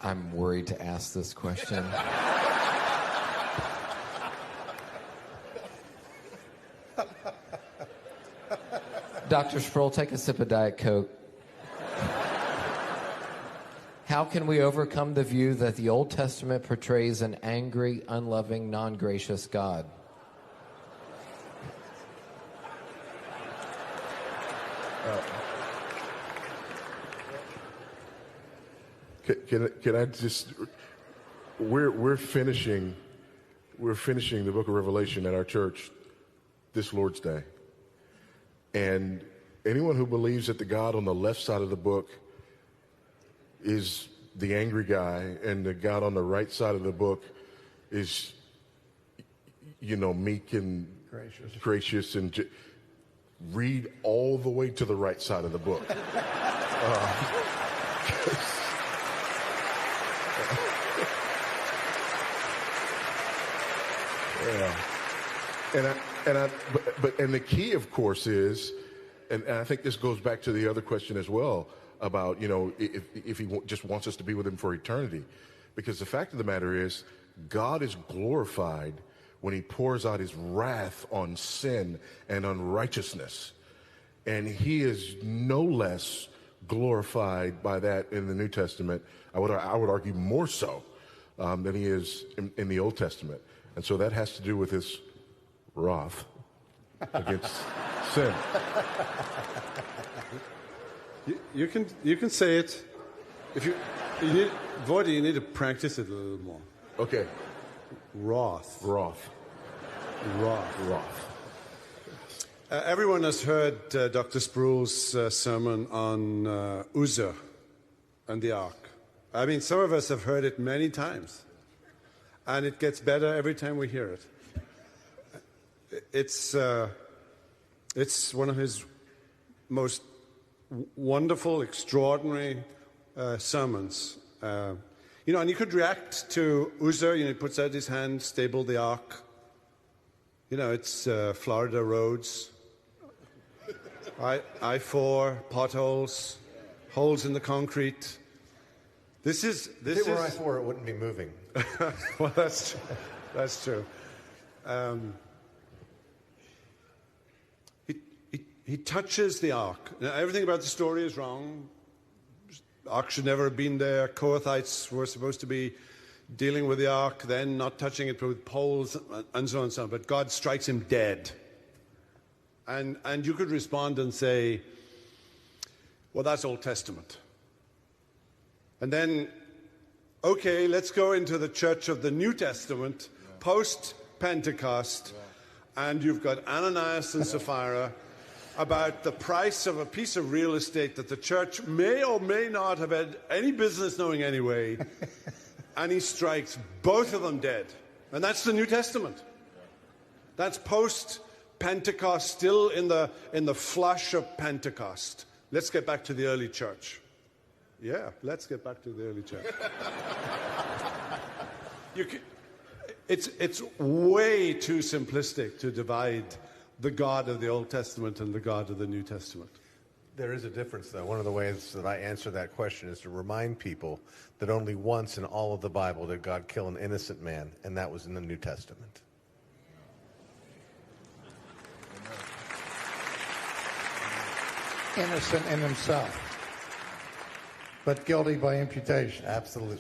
I'm worried to ask this question. Dr. Sproul, take a sip of Diet Coke. How can we overcome the view that the Old Testament portrays an angry, unloving, non-gracious God? Can I just? We're finishing the book of Revelation at our church this Lord's Day, and anyone who believes that the God on the left side of the book is the angry guy, and the God on the right side of the book is, meek and gracious and read all the way to the right side of the book. Yeah. And the key, of course, is, and I think this goes back to the other question as well, about, if he just wants us to be with him for eternity. Because the fact of the matter is, God is glorified when he pours out his wrath on sin and unrighteousness. And he is no less glorified by that in the New Testament. I would argue more so than he is in the Old Testament. And so that has to do with his wrath against sin. You can say it. If you need, Voidy, you need to practice it a little more. Okay. Wrath. Everyone has heard Dr. Sproul's sermon on Uzzah and the Ark. I mean, some of us have heard it many times, and it gets better every time we hear it. It's one of his most wonderful, extraordinary sermons. And you could react to Uzzah. He puts out his hand, stable the ark. It's Florida roads, I-4, potholes, holes in the concrete. If it were I-4, it wouldn't be moving. Well, that's true. He touches the ark. Now, everything about the story is wrong. The ark should never have been there. Kohathites were supposed to be dealing with the ark, then not touching it with poles, and so on and so on. But God strikes him dead. And you could respond and say, well, that's Old Testament. And then, okay, let's go into the church of the New Testament, post-Pentecost, and you've got Ananias and Sapphira about the price of a piece of real estate that the church may or may not have had any business knowing anyway, and he strikes both of them dead. And that's the New Testament. That's post-Pentecost, still in the flush of Pentecost. Let's get back to the early church. Yeah, let's get back to the early church. It's way too simplistic to divide the God of the Old Testament and the God of the New Testament. There is a difference, though. One of the ways that I answer that question is to remind people that only once in all of the Bible did God kill an innocent man, and that was in the New Testament. Innocent in himself, but guilty by imputation. Absolutely.